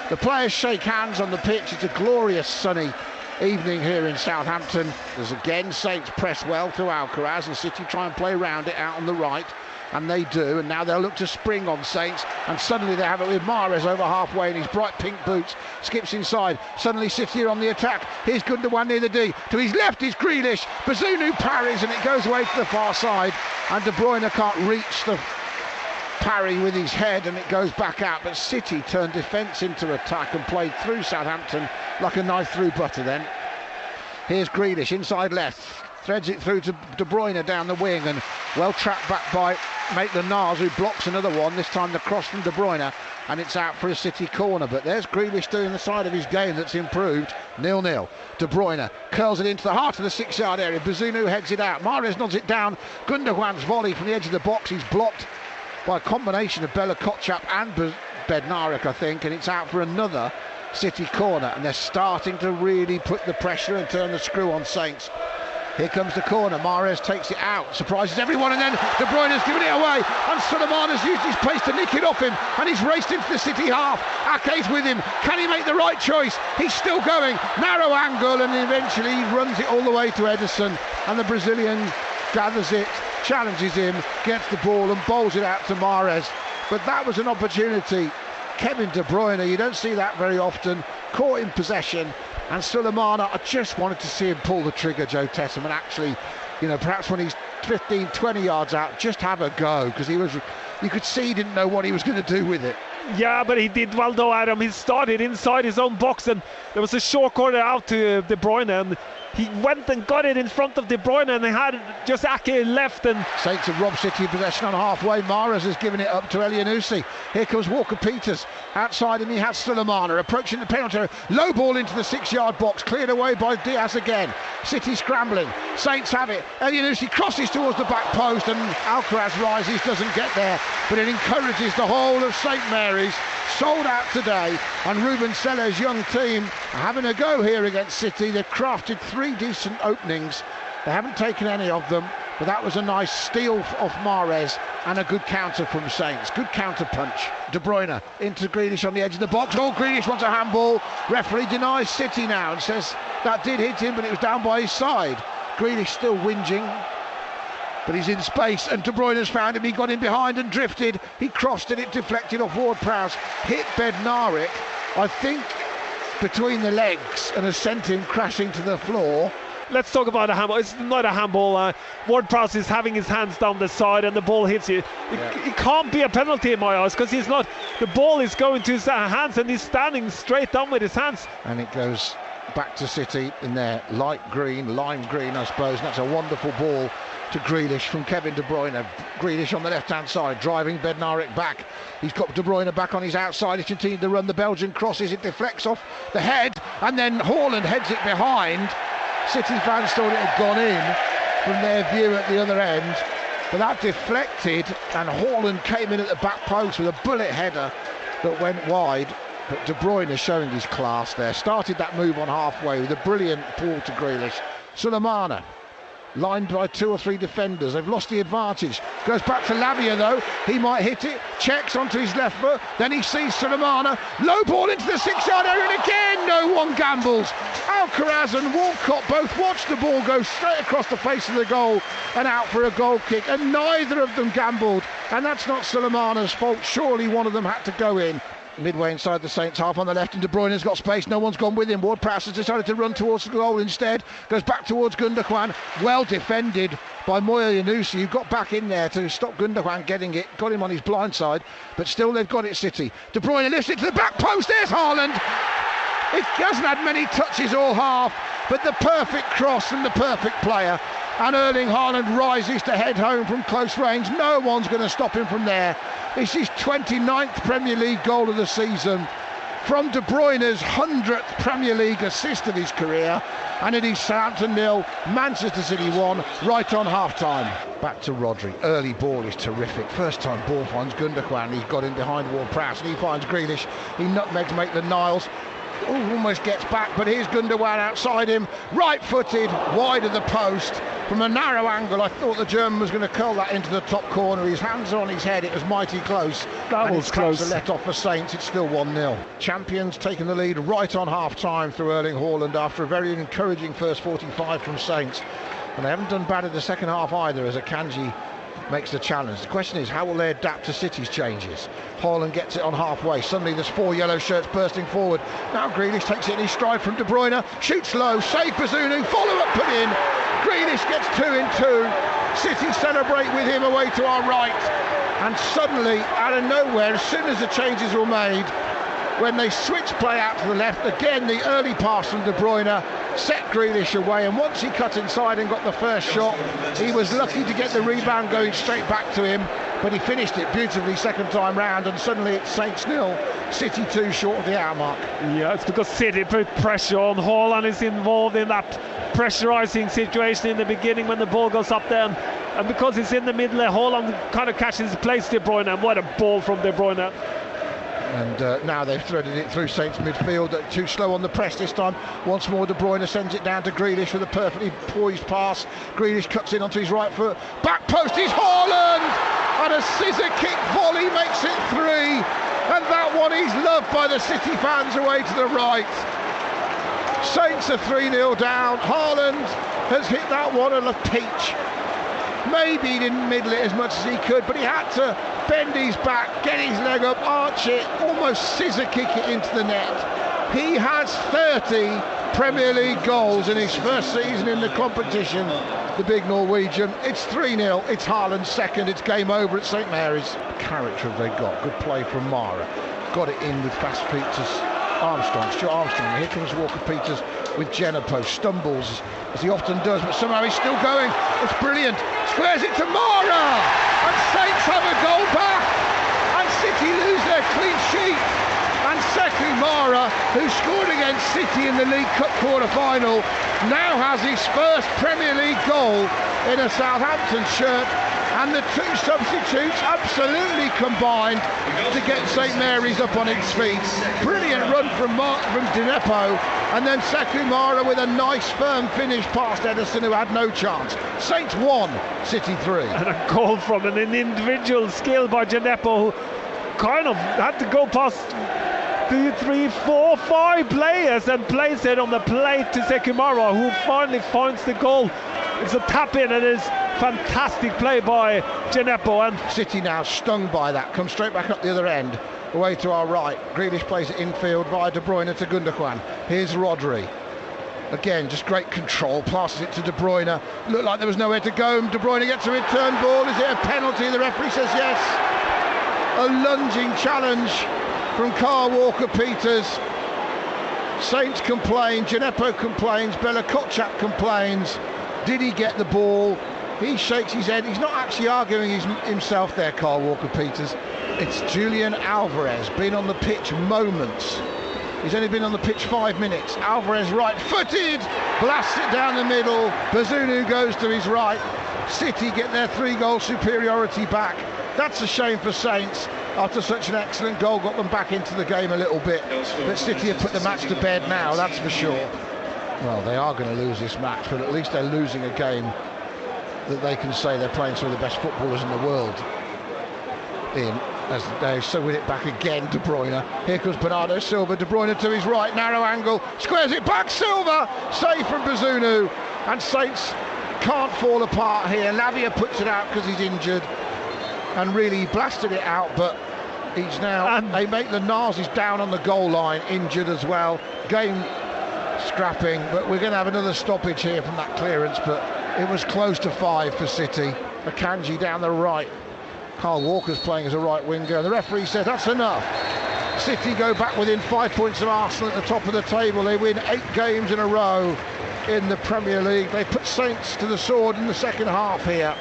The players shake hands on the pitch. It's a glorious sunny evening here in Southampton. There's again Saints press well to Alvarez, and City try and play around it out on the right, and they do, and now they'll look to spring on Saints, and suddenly they have it with Mahrez over halfway in his bright pink boots, skips inside, suddenly City are on the attack. Here's Gundogan near the D, to his left is Grealish, Bazunu parries and it goes away to the far side, and De Bruyne can't reach the parry with his head and it goes back out, but City turned defence into attack and played through Southampton like a knife through butter then. Here's Grealish inside left, threads it through to De Bruyne down the wing, and well trapped back by Maitland-Niles, who blocks another one, this time the cross from De Bruyne, and it's out for a City corner. But there's Grealish doing the side of his game that's improved. 0-0. De Bruyne curls it into the heart of the 6-yard area. Bazunu heads it out. Mahrez nods it down. Gundogan's volley from the edge of the box. He's blocked by a combination of Bella Kotchap and Bednarek, I think, and it's out for another City corner, and they're starting to really put the pressure and turn the screw on Saints. Here comes the corner, Mahrez takes it out, surprises everyone, and then De Bruyne has given it away, and Suleiman has used his pace to nick it off him, and he's raced into the City half. Ake's with him, can he make the right choice? He's still going, narrow angle, and eventually he runs it all the way to Ederson, and the Brazilian gathers it, challenges him, gets the ball and bowls it out to Mahrez. But that was an opportunity. Kevin De Bruyne, you don't see that very often, caught in possession, and Suleiman, I just wanted to see him pull the trigger, Joe Tessam, and actually, perhaps when he's 15, 20 yards out, just have a go, because you could see he didn't know what he was going to do with it. Yeah, but he did well though, Adam. He started inside his own box, and there was a short corner out to De Bruyne, and he went and got it in front of De Bruyne, and they had just Ake left. And Saints have robbed City possession on halfway. Mahrez has given it up to Elyounoussi. Here comes Walker-Peters outside, and he has Suleiman approaching the penalty area. Low ball into the 6-yard box, cleared away by Diaz again. City scrambling. Saints have it. Elyounoussi crosses towards the back post, and Alcaraz rises, doesn't get there, but it encourages the whole of St Mary's. Sold out today, and Ruben Seller's young team are having a go here against City. They've crafted 3 decent openings. They haven't taken any of them, but that was a nice steal off Mahrez and a good counter from Saints. Good counter punch. De Bruyne into Grealish on the edge of the box. Oh, Grealish wants a handball. Referee denies City now and says that did hit him, but it was down by his side. Grealish still whinging, but he's in space, and De Bruyne has found him. He got in behind and drifted. He crossed it, it deflected off Ward-Prowse, hit Bednarek, I think, between the legs, and has sent him crashing to the floor. Let's talk about a handball. It's not a handball. Ward-Prowse is having his hands down the side, and the ball hits you. It can't be a penalty in my eyes, because he's not. The ball is going to his hands, and he's standing straight down with his hands. And it goes back to City in their light green, lime green, I suppose. And that's a wonderful ball to Grealish from Kevin De Bruyne. Grealish on the left-hand side, driving Bednarek back. He's got De Bruyne back on his outside. He's continued to run. The Belgian crosses, it deflects off the head, and then Haaland heads it behind. City fans thought it had gone in from their view at the other end, but that deflected, and Haaland came in at the back post with a bullet header that went wide. But De Bruyne is showing his class there. Started that move on halfway with a brilliant ball to Grealish. Suleiman, lined by 2 or 3 defenders. They've lost the advantage. Goes back to Lavia though. He might hit it. Checks onto his left foot. Then he sees Suleiman. Low ball into the 6-yard area, and again no one gambles. Alcaraz and Walcott both watched the ball go straight across the face of the goal and out for a goal kick, and neither of them gambled. And that's not Suleiman's fault. Surely one of them had to go in. Midway inside the Saints half on the left, and De Bruyne's got space. No one's gone with him. Ward-Prowse has decided to run towards the goal instead. Goes back towards Gundogan. Well defended by Elyounoussi, who got back in there to stop Gundogan getting it. Got him on his blind side, but still they've got it, City. De Bruyne lifts it to the back post. There's Haaland. It hasn't had many touches all half, but the perfect cross from the perfect player. And Erling Haaland rises to head home from close range. No one's going to stop him from there. It's his 29th Premier League goal of the season, from De Bruyne's 100th Premier League assist of his career, and it is Southampton 0, Manchester City 1, right on half-time. Back to Rodri. Early ball is terrific. First time ball finds Gundogan. He's got in behind Ward-Prowse, and he finds Grealish. He nutmegs Maitland-Niles. almost gets back, but here's Gundogan outside him, right-footed, wide of the post. From a narrow angle, I thought the German was going to curl that into the top corner. His hands are on his head, it was mighty close. That was close. A let off for Saints, it's still 1-0. Champions taking the lead right on half-time through Erling Haaland after a very encouraging first 45 from Saints. And they haven't done bad in the second half either, as Akanji makes the challenge. The question is, how will they adapt to City's changes? Haaland gets it on halfway. Suddenly there's 4 yellow shirts bursting forward. Now Grealish takes it in his stride from De Bruyne. Shoots low, save Bazunu, follow-up put in. Grealish gets 2 in 2. City celebrate with him away to our right. And suddenly, out of nowhere, as soon as the changes were made, when they switched play out to the left, again the early pass from De Bruyne set Grealish away, and once he cut inside and got the first shot, he was lucky to get the rebound going straight back to him, but he finished it beautifully second time round, and suddenly it's Saints 0, City 2 short of the hour mark. Yeah, it's because City put pressure on. Haaland is involved in that pressurising situation in the beginning when the ball goes up there, and because it's in the middle there, Haaland kind of catches place De Bruyne, and what a ball from De Bruyne. And now they've threaded it through Saints midfield. Too slow on the press this time. Once more De Bruyne sends it down to Grealish with a perfectly poised pass. Grealish cuts in onto his right foot. Back post is Haaland! And a scissor kick volley makes it 3. And that one is loved by the City fans away to the right. Saints are 3-0 down. Haaland has hit that one on a peach. Maybe he didn't middle it as much as he could, but he had to bend his back, get his leg up, arch it, almost scissor kick it into the net. He has 30 Premier League goals in his first season in the competition, the big Norwegian. It's 3-0, it's Haaland's second, it's game over at St Mary's. Character have they got, good play from Mara. Got it in with fast feet to Stuart Armstrong. Here comes Walker-Peters with Genepo, stumbles as he often does, but somehow he's still going. It's brilliant. Squares it to Mara, and Saints have a goal back, and City lose their clean sheet. And Sekou Mara, who scored against City in the League Cup quarter-final, now has his first Premier League goal in a Southampton shirt. And the two substitutes absolutely combined to get St Mary's up on its feet. Brilliant run from Genepo, and then Sekou Mara with a nice firm finish past Ederson, who had no chance. Saints 1, City 3. And a goal from an individual skill by Genepo, who kind of had to go past 2, 3, 4, 5 players and place it on the plate to Sekou Mara, who finally finds the goal. It's a tap in, and it's fantastic play by Genepo. And City now stung by that, come straight back up the other end, away to our right. Grealish plays it infield via De Bruyne to Gundogan. Here's Rodri. Again, just great control, passes it to De Bruyne. Looked like there was nowhere to go. De Bruyne gets a return ball. Is it a penalty? The referee says yes. A lunging challenge from Kyle Walker-Peters. Saints complain, Genepo complains, Bella Kotchap complains. Did he get the ball? He shakes his head. He's not actually arguing himself there, Kyle Walker-Peters. It's Julian Alvarez, been on the pitch moments. He's only been on the pitch 5 minutes. Alvarez right-footed, blasts it down the middle. Bazunu goes to his right. City get their 3-goal superiority back. That's a shame for Saints. After such an excellent goal, got them back into the game a little bit. But City have put the match to bed now, that's for sure. Well, they are going to lose this match, but at least they're losing a game that they can say they're playing some of the best footballers in the world in, as they so win it back again. De Bruyne, here comes Bernardo Silva. De Bruyne to his right, narrow angle, squares it back. Silva, save from Bazunu, and Saints can't fall apart here. Lavia puts it out because he's injured, and really blasted it out, but he's now. Maitland Niles is down on the goal line, injured as well. Game scrapping, but we're going to have another stoppage here from that clearance, but it was close to 5 for City. Akanji down the right. Kyle Walker's playing as a right winger, and the referee said that's enough. City go back within 5 points of Arsenal at the top of the table. They win 8 games in a row in the Premier League. They put Saints to the sword in the second half here.